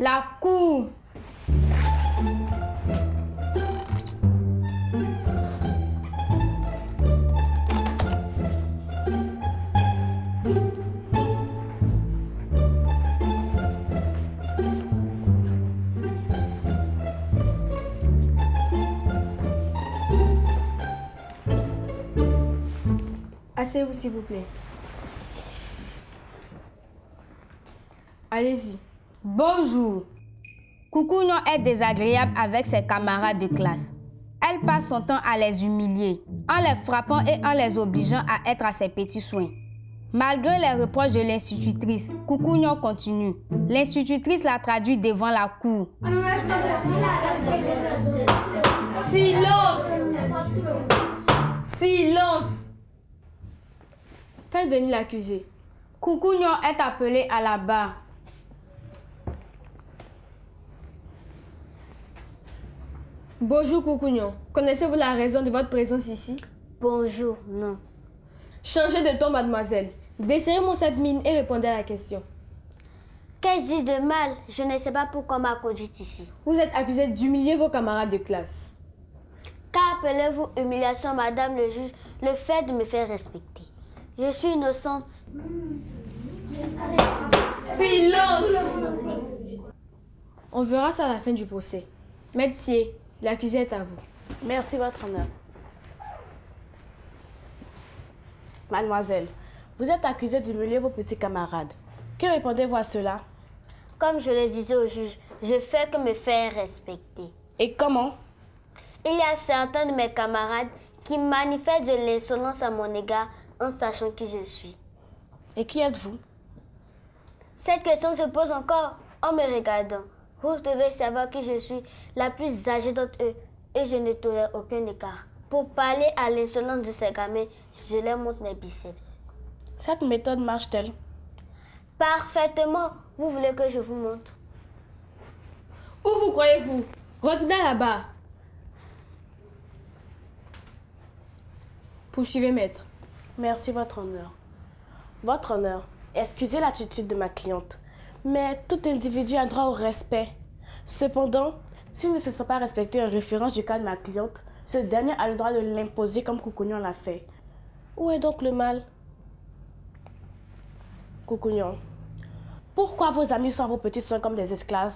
La cour. Asseyez-vous s'il vous plaît. Allez-y. Bonjour. Coucougnon est désagréable avec ses camarades de classe. Elle passe son temps à les humilier, en les frappant et en les obligeant à être à ses petits soins. Malgré les reproches de l'institutrice, Coucougnon continue. L'institutrice la traduit devant la cour. Silence! Silence! Faites venir l'accusé. Coucougnon est appelé à la barre. Bonjour Coucougnon. Connaissez-vous la raison de votre présence ici? Bonjour, non. Changez de ton, mademoiselle. Desserrez-moi cette mine et répondez à la question. Qu'ai-je dit de mal? Je ne sais pas pourquoi m'a conduite ici. Vous êtes accusé d'humilier vos camarades de classe. Qu'appelez-vous humiliation, madame le juge, le fait de me faire respecter? Je suis innocente. Silence! On verra ça à la fin du procès. Maître Thier, l'accusé est à vous. Merci, votre honneur. Mademoiselle, vous êtes accusée d'humilier vos petits camarades. Que répondez-vous à cela? Comme je le disais au juge, je fais que me faire respecter. Et comment? Il y a certains de mes camarades qui manifestent de l'insolence à mon égard en sachant qui je suis. Et qui êtes-vous? Cette question se pose encore en me regardant. Vous devez savoir que je suis la plus âgée d'entre eux et je ne tolère aucun écart. Pour parler à l'insolence de ces gamins, je leur montre mes biceps. Cette méthode marche-t-elle? Parfaitement. Vous voulez que je vous montre? Où vous croyez-vous? Retenez là-bas. Poursuivez, maître. Merci, votre honneur. Votre honneur, excusez l'attitude de ma cliente, mais tout individu a droit au respect. Cependant, s'il ne se sent pas respecter en référence du cas de ma cliente, ce dernier a le droit de l'imposer comme Coucougnon l'a fait. Où est donc le mal? Coucougnon, pourquoi vos amis sont à vos petits soins comme des esclaves?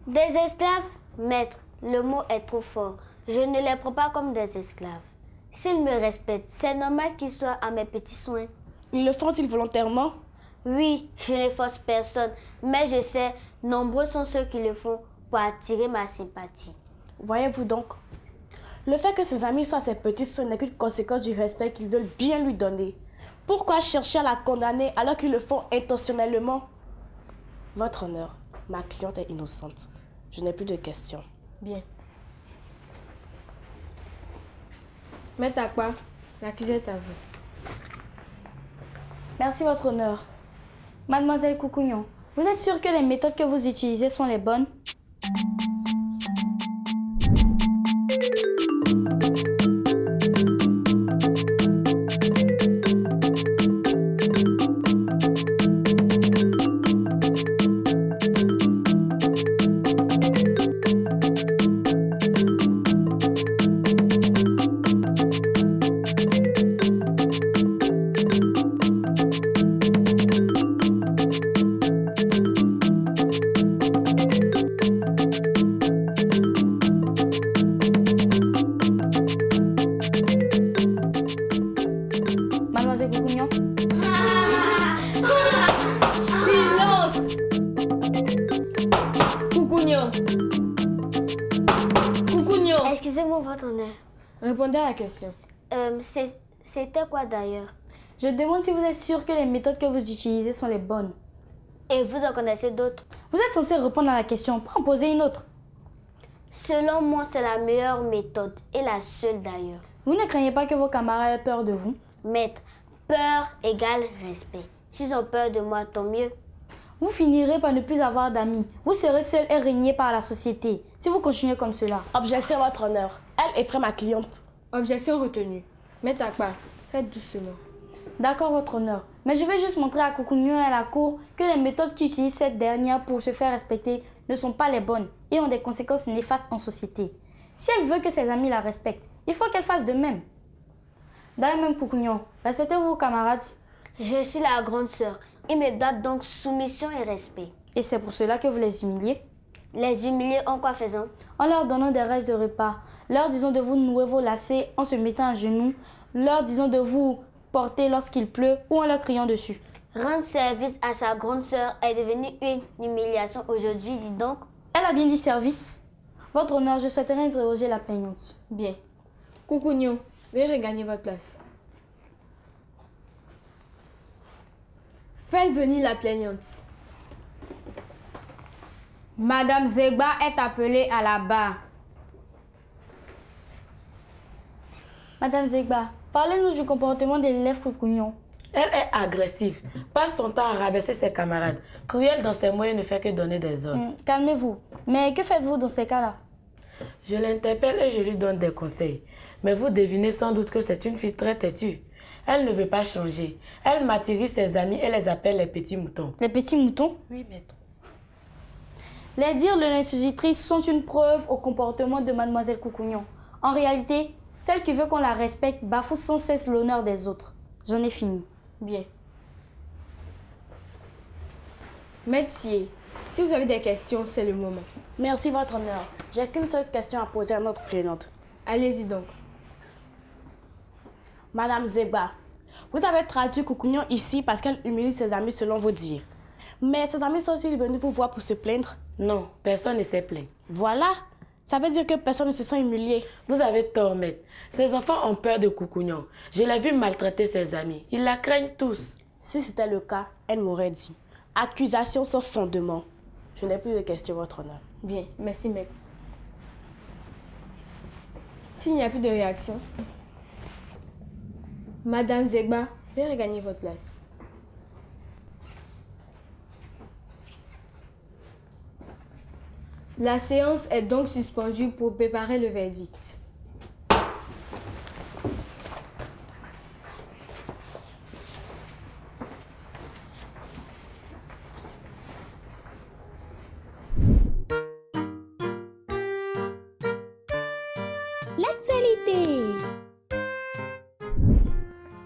Des esclaves, maître, le mot est trop fort. Je ne les prends pas comme des esclaves. S'ils me respectent, c'est normal qu'ils soient à mes petits soins. Ils le font-ils volontairement? Oui, je ne force personne, mais je sais, nombreux sont ceux qui le font pour attirer ma sympathie. Voyez-vous donc, le fait que ses amis soient à ses petits soins n'est qu'une conséquence du respect qu'ils veulent bien lui donner. Pourquoi chercher à la condamner alors qu'ils le font intentionnellement? Votre honneur, ma cliente est innocente. Je n'ai plus de questions. Bien. Maître Akpa, l'accusé est à vous. Merci, votre honneur. Mademoiselle Coucougnon, vous êtes sûre que les méthodes que vous utilisez sont les bonnes? Mademoiselle Coucougnon? Silence! Coucougnon! Coucougnon! Excusez-moi, votre honneur. Répondez à la question. C'était quoi d'ailleurs? Je demande si vous êtes sûre que les méthodes que vous utilisez sont les bonnes. Et vous en connaissez d'autres? Vous êtes censé répondre à la question, pas en poser une autre. Selon moi, c'est la meilleure méthode et la seule d'ailleurs. Vous ne craignez pas que vos camarades aient peur de vous? Maître, peur égale respect. S'ils ont peur de moi, tant mieux. Vous finirez par ne plus avoir d'amis. Vous serez seul et régné par la société, si vous continuez comme cela. Objection, votre honneur. Elle effraie ma cliente. Objection retenue. Maître Akpa, faites doucement. D'accord, votre honneur. Mais je vais juste montrer à Coucougnon et à la cour que les méthodes qu'utilise cette dernière pour se faire respecter ne sont pas les bonnes et ont des conséquences néfastes en société. Si elle veut que ses amis la respectent, il faut qu'elle fasse de même. D'ailleurs même Coucougnon, respectez-vous vos camarades. Je suis la grande sœur. Ils me doivent donc soumission et respect. Et c'est pour cela que vous les humiliez? Les humilier en quoi faisant? En leur donnant des restes de repas, leur disant de vous nouer vos lacets en se mettant à genoux, leur disant de vous porter lorsqu'il pleut ou en leur criant dessus. Rendre service à sa grande sœur est devenu une humiliation aujourd'hui, dis donc. Elle a bien dit service. Votre honneur, je souhaiterais interroger la plaignante. Bien. Coucougnon, veuillez regagner votre place. Faites venir la plaignante. Madame Zegba est appelée à la barre. Madame Zegba, parlez-nous du comportement de l'élève Coucougnon. Elle est agressive, passe son temps à rabaisser ses camarades. Cruelle dans ses mots et ne fait que donner des ordres. Calmez-vous. Mais que faites-vous dans ces cas-là? Je l'interpelle et je lui donne des conseils. Mais vous devinez sans doute que c'est une fille très têtue. Elle ne veut pas changer. Elle martyrise ses amis et les appelle les petits moutons. Les petits moutons? Oui, maître. Les dires de l'institutrice sont une preuve au comportement de mademoiselle Coucougnon. En réalité, celle qui veut qu'on la respecte bafoue sans cesse l'honneur des autres. J'en ai fini. Bien. Maître Sié, si vous avez des questions, c'est le moment. Merci, votre honneur. J'ai qu'une seule question à poser à notre plaignante. Allez-y donc. Madame Zegba, vous avez traduit Coucougnon ici parce qu'elle humilie ses amis selon vos dires. Mais ses amis sont-ils venus vous voir pour se plaindre? Non, personne ne s'est plaint. Voilà. Ça veut dire que personne ne se sent humilié. Vous avez tort, maître. Ces enfants ont peur de Coucougnon. Je l'ai vu maltraiter ses amis. Ils la craignent tous. Si c'était le cas, elle m'aurait dit. Accusation sans fondement. Je n'ai plus de questions, votre honneur. Bien, merci, maître. S'il n'y a plus de réaction, Madame Zegba, veuillez regagner votre place. La séance est donc suspendue pour préparer le verdict. L'actualité.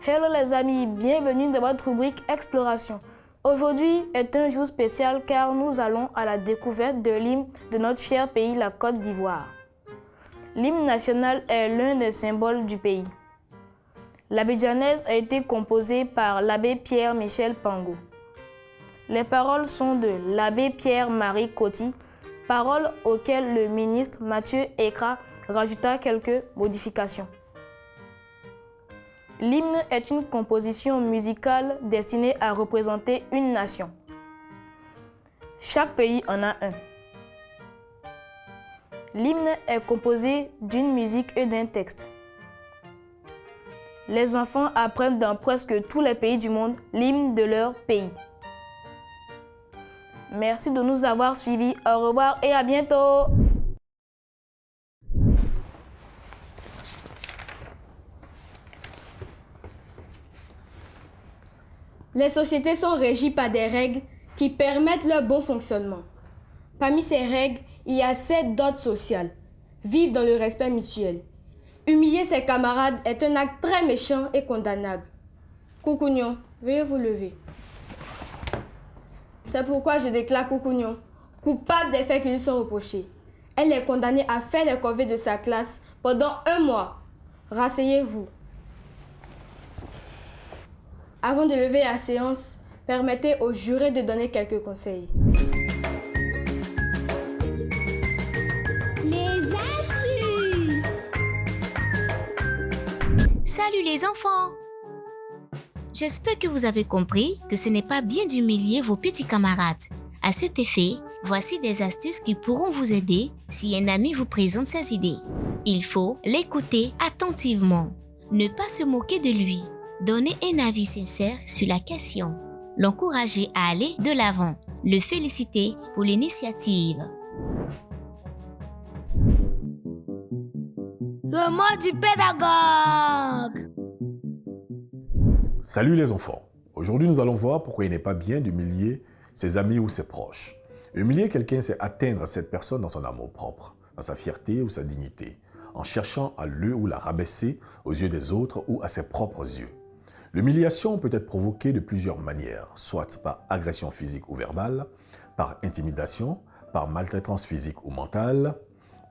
Hello les amis, bienvenue dans votre rubrique Exploration. Aujourd'hui est un jour spécial car nous allons à la découverte de l'hymne de notre cher pays, la Côte d'Ivoire. L'hymne national est l'un des symboles du pays. L'abidjanaise a été composée par l'abbé Pierre-Michel Pango. Les paroles sont de l'abbé Pierre-Marie Coty, paroles auxquelles le ministre Mathieu Ekra rajouta quelques modifications. L'hymne est une composition musicale destinée à représenter une nation. Chaque pays en a un. L'hymne est composé d'une musique et d'un texte. Les enfants apprennent dans presque tous les pays du monde l'hymne de leur pays. Merci de nous avoir suivis. Au revoir et à bientôt. Les sociétés sont régies par des règles qui permettent leur bon fonctionnement. Parmi ces règles, il y a 7 d'ordre social. Vivre dans le respect mutuel. Humilier ses camarades est un acte très méchant et condamnable. Coucougnon, veuillez vous lever. C'est pourquoi je déclare Coucougnon coupable des faits qui lui sont reprochés. Elle est condamnée à faire les corvées de sa classe pendant 1 mois. Rasseyez-vous. Avant de lever la séance, permettez aux jurés de donner quelques conseils. Les astuces. Salut les enfants! J'espère que vous avez compris que ce n'est pas bien d'humilier vos petits camarades. À cet effet, voici des astuces qui pourront vous aider si un ami vous présente ses idées. Il faut l'écouter attentivement, ne pas se moquer de lui, donner un avis sincère sur la question, l'encourager à aller de l'avant, le féliciter pour l'initiative. Le mot du pédagogue. Salut les enfants. Aujourd'hui, nous allons voir pourquoi il n'est pas bien d'humilier ses amis ou ses proches. Humilier quelqu'un, c'est atteindre cette personne dans son amour-propre, dans sa fierté ou sa dignité, en cherchant à le ou la rabaisser aux yeux des autres ou à ses propres yeux. L'humiliation peut être provoquée de plusieurs manières, soit par agression physique ou verbale, par intimidation, par maltraitance physique ou mentale,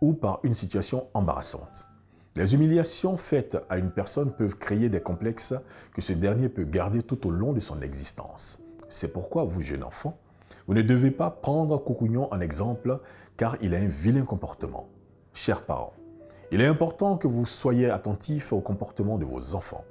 ou par une situation embarrassante. Les humiliations faites à une personne peuvent créer des complexes que ce dernier peut garder tout au long de son existence. C'est pourquoi, vous, jeune enfant, vous ne devez pas prendre Coucougnon en exemple car il a un vilain comportement. Chers parents, il est important que vous soyez attentifs au comportement de vos enfants.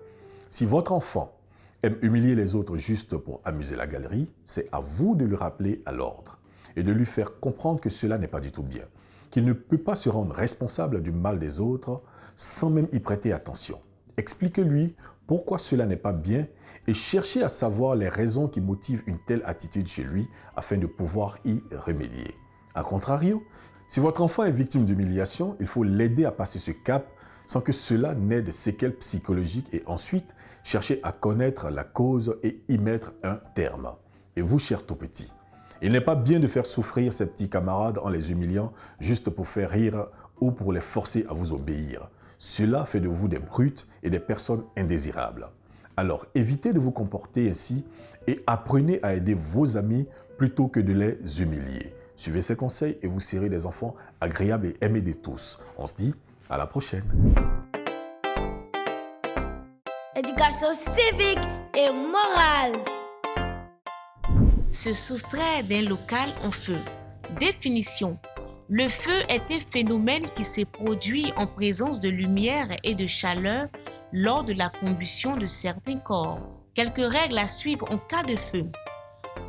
Si votre enfant aime humilier les autres juste pour amuser la galerie, c'est à vous de le rappeler à l'ordre et de lui faire comprendre que cela n'est pas du tout bien, qu'il ne peut pas se rendre responsable du mal des autres sans même y prêter attention. Expliquez-lui pourquoi cela n'est pas bien et cherchez à savoir les raisons qui motivent une telle attitude chez lui afin de pouvoir y remédier. A contrario, si votre enfant est victime d'humiliation, il faut l'aider à passer ce cap sans que cela n'ait de séquelles psychologiques et ensuite chercher à connaître la cause et y mettre un terme. Et vous, chers tout-petits, il n'est pas bien de faire souffrir ses petits camarades en les humiliant juste pour faire rire ou pour les forcer à vous obéir. Cela fait de vous des brutes et des personnes indésirables. Alors évitez de vous comporter ainsi et apprenez à aider vos amis plutôt que de les humilier. Suivez ces conseils et vous serez des enfants agréables et aimés de tous. On se dit à la prochaine. Éducation civique et morale. Se soustraire d'un local en feu. Définition. Le feu est un phénomène qui se produit en présence de lumière et de chaleur lors de la combustion de certains corps. Quelques règles à suivre en cas de feu.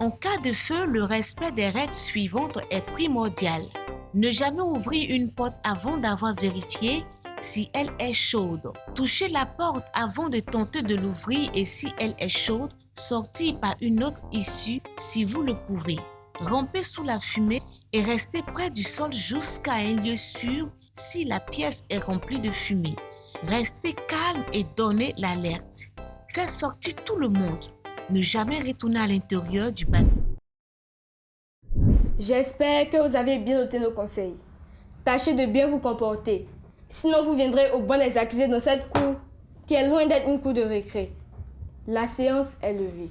En cas de feu, le respect des règles suivantes est primordial. Ne jamais ouvrir une porte avant d'avoir vérifié si elle est chaude. Touchez la porte avant de tenter de l'ouvrir et si elle est chaude, sortir par une autre issue si vous le pouvez. Rampez sous la fumée et restez près du sol jusqu'à un lieu sûr si la pièce est remplie de fumée. Restez calme et donnez l'alerte. Faites sortir tout le monde. Ne jamais retourner à l'intérieur du bateau. J'espère que vous avez bien noté nos conseils. Tâchez de bien vous comporter. Sinon, vous viendrez au banc des accusés dans cette cour qui est loin d'être une cour de récré. La séance est levée.